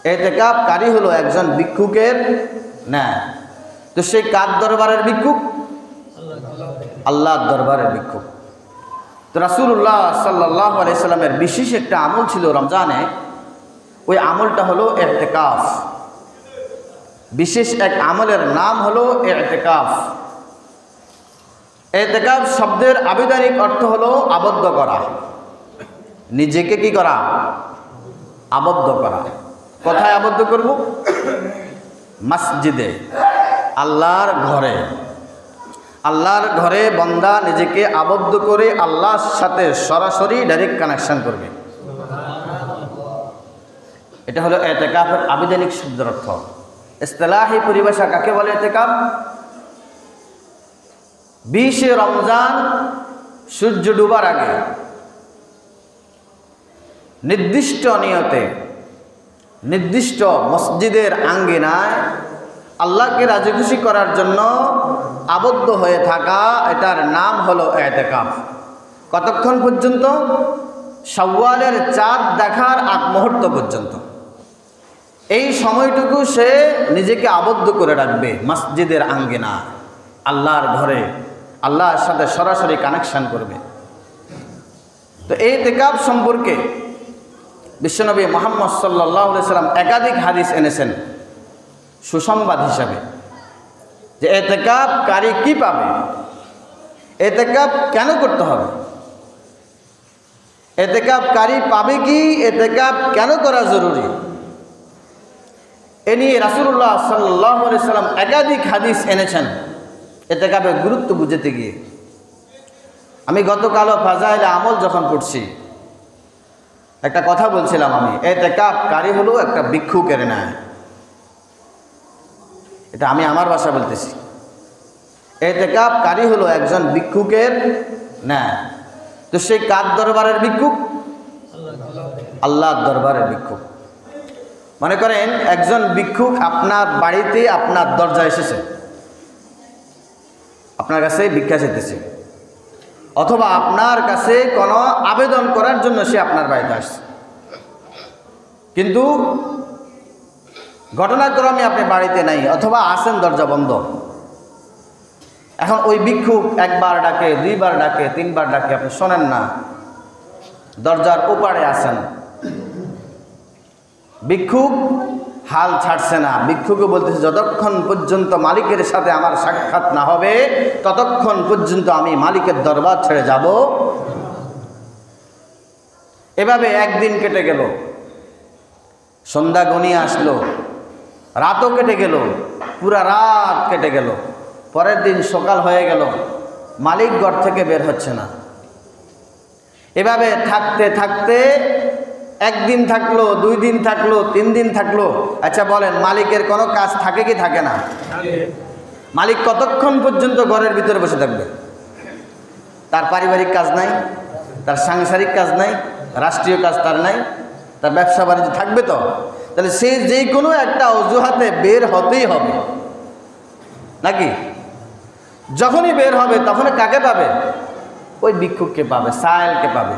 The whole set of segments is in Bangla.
এতেকাফকারী হলো একজন ভিক্ষুকের ন্যায়। তো সেই কার দরবারের ভিক্ষুক? আল্লাহর দরবারের ভিক্ষুক। তো রাসূলুল্লাহ সাল্লাল্লাহু আলাইহি সাল্লামের বিশেষ একটা আমল ছিল রমজানে, ওই আমলটা হলো ইতিকাফ। বিশেষ এক আমলের নাম হলো ইতিকাফ। ইতিকাফ শব্দের আবিধানিক অর্থ হলো আবদ্ধ করা, নিজেকে কি করা? আবদ্ধ করা। কোথায় আবদ্ধ করব? মসজিদে, আল্লাহর ঘরে। আল্লাহর ঘরে বান্দা নিজেকে আবদ্ধ করে আল্লাহর সাথে সরাসরি ডাইরেক্ট কানেকশন করবে। এটা হলো ইতিকাফের আবিধানিক শব্দের অর্থ। ইসতিলাহি পরিভাষা কাকে বলে ইতিকাফ? 20 রমজান সূর্য ডুবার আগে নির্দিষ্ট নিয়তে নির্দিষ্ট মসজিদের আঙ্গিনায় আল্লাহকে রাজি খুশি করার জন্য আবদ্ধ হয়ে থাকা, এটার নাম হলো ইতিকাফ। কতক্ষণ পর্যন্ত? শাওয়ালের চাঁদ দেখার আগ মুহূর্ত পর্যন্ত। এই সময়টুকু সে নিজেকে আবদ্ধ করে রাখবে মসজিদের আঙ্গিনা, আল্লাহর ঘরে, আল্লাহর সাথে সরাসরি কানেকশন করবে। তো এই ইতিকাফ সম্পর্কে বিশ্বনবী মুহাম্মদ সাল্লাল্লাহু আলাইহি সাল্লাম একাধিক হাদিস এনেছেন সুসংবাদ হিসাবে, যে ইতিকাফকারী কি পাবে, ইতিকাফ কেন করতে হবে, ইতিকাফকারী পাবে কি, ইতিকাফ কেন করা জরুরি, এ নিয়ে রাসূলুল্লাহ সাল্লাল্লাহু আলাইহি সাল্লাম একাধিক হাদিস এনেছেন ইতিকাফের গুরুত্ব বুঝতে গিয়ে। আমি গতকালও ফাজাইলে আমল যখন পড়ছি, একটা কথা বলছিলাম, আমি ইতিকাফকারী হলো একটা ভিক্ষুকের ন্যায়। এটা আমি আমার ভাষা বলতেছি। ইতিকাফকারী হলো একজন ভিক্ষুকের ন্যায়। তো সেই কার দরবারের ভিক্ষুক? আল্লাহর দরবারের ভিক্ষুক। মনে করেন একজন ভিক্ষুক আপনার বাড়িতে আপনার দরজায় এসেছে, আপনার কাছে ভিক্ষা চাইতেছে, অথবা আপনার কাছে কোনো আবেদন করার জন্য সে আপনার বাড়িতে আসছে, কিন্তু ঘটনাক্রমে আপনি বাড়িতে নাই, অথবা আসেন দরজা বন্ধ। এখন ওই ভিক্ষুক একবার ডাকে, 2 বার ডাকে, 3 বার ডাকে, আপনি শোনেন না, দরজার ওপারে আছেন। ভিক্ষুক হাল ছাড়ছে না। ভিক্ষুকে বলতেছে, যতক্ষণ পর্যন্ত মালিকের সাথে আমার সাক্ষাৎ না হবে ততক্ষণ পর্যন্ত আমি মালিকের দরবার ছেড়ে যাব। এভাবে একদিন কেটে গেল, সন্ধ্যা ঘনিয়ে আসলো, রাতও কেটে গেল, পুরা রাত কেটে গেল। পরের দিন সকাল হয়ে গেল, মালিক ঘর থেকে বের হচ্ছে না। এভাবে থাকতে থাকতে একদিন থাকলো, 2 দিন থাকলো, 3 দিন থাকলো। আচ্ছা বলেন, মালিকের কোনো কাজ থাকে কি থাকে না? মালিক কতক্ষণ পর্যন্ত ঘরের ভিতরে বসে থাকবে? তার পারিবারিক কাজ নাই, তার সাংসারিক কাজ নাই, রাষ্ট্রীয় কাজ তার নাই, তার ব্যবসা বাণিজ্য থাকবে তো? তাহলে সে যে কোনো একটা অজুহাতে বের হতেই হবে নাকি? যখনই বের হবে তখন কাকে পাবে? ওই ভিক্ষুককে পাবে, সায়েলকে পাবে।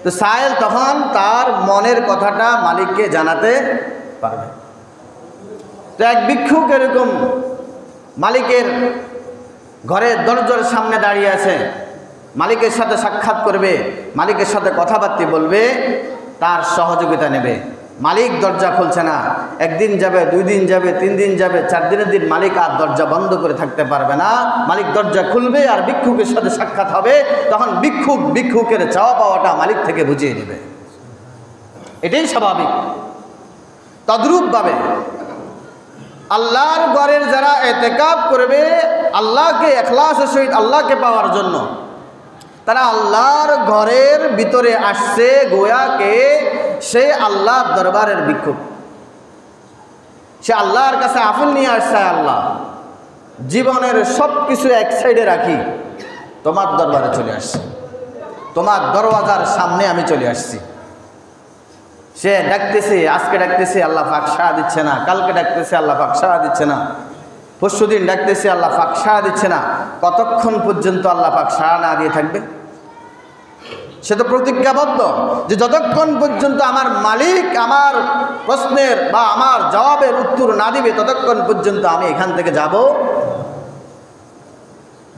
তো সায়েল তখন তার মনের কথাটা মালিককে জানাতে পারবে। তো এক ভিক্ষুক এরকম মালিকের ঘরের দরজার সামনে দাঁড়িয়ে আছে, মালিকের সাথে সাক্ষাৎ করবে, মালিকের সাথে কথাবার্তা বলবে, তার সহযোগিতা নেবে। মালিক দরজা খুলছে না, 1 দিন যাবে, 2 দিন যাবে, 3 দিন যাবে, 4 দিনের দিন মালিক আর দরজা বন্ধ করে থাকতে পারবে না। মালিক দরজা খুলবে আর ভিক্ষুকের সাথে সাক্ষাৎ হবে, তখন ভিক্ষুকের চাওয়া পাওয়াটা মালিক থেকে বুঝিয়ে নেবে। এটাই স্বাভাবিক। তদ্রূপভাবে আল্লাহর ঘরের যারা ইতিকাফ করবে আল্লাহকে ইখলাসের সহিত আল্লাহকে পাওয়ার জন্য, তারা আল্লাহর ঘরের ভিতরে আসছে, গোয়াকে সে আল্লাহর দরবারের ভিক্ষুক। সে আল্লাহর কাছে আফল নিয়ে আসছে, আল্লাহ জীবনের সব কিছু এক সাইডে রাখি, তোমার দরবারে চলে আসছে, তোমার দরওয়াজার সামনে আমি চলে আসছি। সে ডাকতেছে, আজকে ডাকতেছে, আল্লাহ পাক সাড়া দিচ্ছে না, কালকে ডাকতেছে, আল্লাহ পাক সাড়া দিচ্ছে না, পরশুদিন ডাকতেছে, আল্লাহ পাক সাড়া দিচ্ছে না। কতক্ষণ পর্যন্ত আল্লাহ পাক সাড়া না দিয়ে থাকবে? সে তো প্রতিজ্ঞাবদ্ধ যে যতক্ষণ পর্যন্ত আমার মালিক আমার প্রশ্নের বা আমার জবাবের উত্তর না দিবে ততক্ষণ পর্যন্ত আমি এখান থেকে যাব।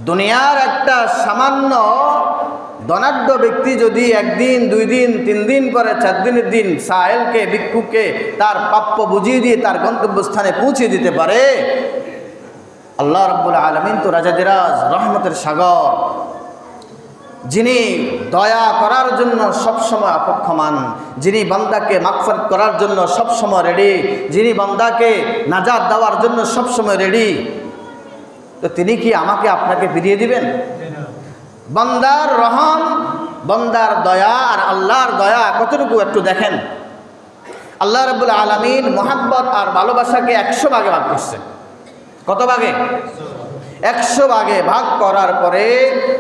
দুনিয়ার একটা সামান্য ধনাঢ্য ব্যক্তি যদি একদিন, 2 দিন, 3 দিন পরে 4 দিনের দিন সাহেলকে, ভিক্ষুককে তার প্রাপ্য বুঝিয়ে দিয়ে তার গন্তব্যস্থানে পৌঁছে দিতে পারে, আল্লাহ রাব্বুল আলামিন তো রাজাদিরাজ, রহমতের সাগর, যিনি দয়া করার জন্য সবসময় অপেক্ষমান, যিনি বান্দাকে মাগফিরাত করার জন্য সবসময় রেডি, যিনি বান্দাকে নাজাত দেওয়ার জন্য সবসময় রেডি, তো তিনি কি আমাকে আপনাকে ফিরিয়ে দিবেন? বান্দার রহম, বান্দার দয়া আর আল্লাহর দয়া কতটুকু একটু দেখেন। আল্লাহ রাব্বুল আলামিন মোহাব্বত আর ভালোবাসাকে 100 ভাগে ভাগ করছেন। কত ভাগে? 100 ভাগে ভাগ করার পরে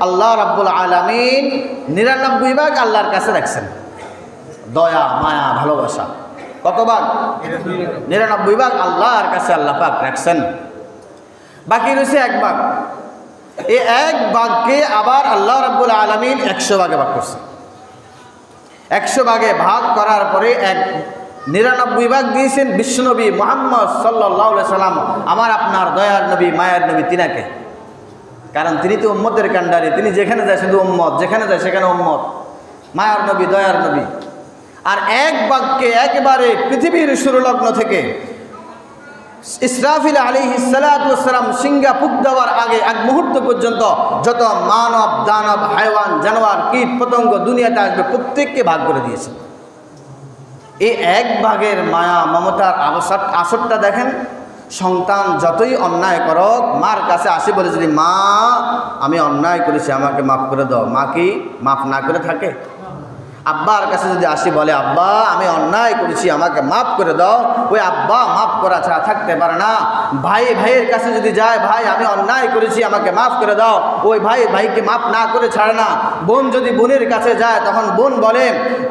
আল্লাহ রাব্বুল আলামিন 99 ভাগ আল্লাহর কাছে রাখছেন। দয়া, মায়া, ভালোবাসা কত ভাগ? 99 ভাগ আল্লাহর কাছে আল্লাহ পাক রাখছেন। বাকি রয়েছে 1 ভাগ। এই 1 ভাগকে আবার আল্লাহ রাব্বুল আলামিন 100 ভাগে ভাগ করছেন। 100 ভাগে ভাগ করার পরে 99 ভাগ দিয়েছেন বিশ্বনবী মুহাম্মদ সাল্লাল্লাহু আলাইহি সাল্লাম, আমার আপনার দয়ার নবী, মায়ার নবী তিনাকে। কারণ তিনি তো উম্মতের কান্ডারি, তিনি যেখানে যায় শুধু উম্মত, যেখানে যায় সেখানে উম্মত, মায়ার নবী, দয়ার নবী। আর 1 ভাগকে একেবারে পৃথিবীর শুরুলগ্ন থেকে ইসরাফিল আলাইহিস সালাতু ওয়াস সালাম সিংহা ফুঁক দেওয়ার আগে 1 মুহূর্ত পর্যন্ত যত মানব, দানব, হায়ওয়ান, জানোয়ার, কীট পতঙ্গ দুনিয়াতে আসবে প্রত্যেককে ভাগ করে দিয়েছেন। এই 1 ভাগের মায়া, মমতার আসরটা দেখেন। সন্তান যতই অন্যায় করক মার কাছে আসে বলে যদি মা আমি অন্যায় করেছি আমাকে মাফ করে দাও, মা কি মাফ না করে থাকে? আব্বার কাছে যদি আসি বলে আব্বা আমি অন্যায় করেছি আমাকে মাফ করে দাও, ওই আব্বা মাফ করা ছাড়া থাকতে পারে না। ভাই ভাইয়ের কাছে যদি যায় ভাই আমি অন্যায় করেছি আমাকে মাফ করে দাও, ওই ভাই ভাইকে মাফ না করে ছাড়ে না। বোন যদি বোনের কাছে যায় তখন বোন বলে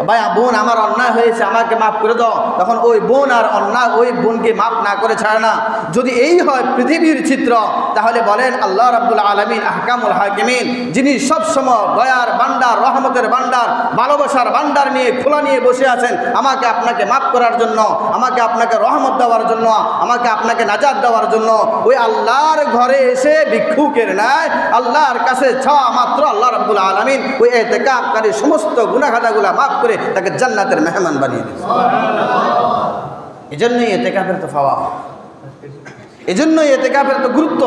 ভাই বোন আমার অন্যায় হয়েছে আমাকে মাফ করে দাও, তখন ওই বোন আর অন্যায় ওই বোনকে মাফ না করে ছাড়ে না। যদি এই হয় পৃথিবীর চিত্র, তাহলে বলেন আল্লাহ রাব্বুল আলামিন আহকামুল হাকিমিন, যিনি সবসময় দয়ার ভান্ডার, রহমতের ভান্ডার, ভালোবাসার ভান্ডার নিয়ে খোলা নিয়ে বসে আছেন আমাকে আপনাকে মাফ করার জন্য, আমাকে আপনাকে রহমত দেওয়ার জন্য, আমাকে আপনাকে নাজাত দেওয়ার জন্য। ওই আল্লাহর ঘরে এসে ভিক্ষুকের ন্যায় আল্লাহর কাছে চাওয়া মাত্র আল্লাহ রাব্বুল আলামিন ওই ইতিকাফকারী সমস্ত গুনাহ খাতাগুলা মাফ করে তাকে জান্নাতের মেহমান বানিয়ে দিয়েছে। এজন্যই ইতিকাফের তো পাওয়া, এজন্যই ইতিকাফের তো গুরুত্ব।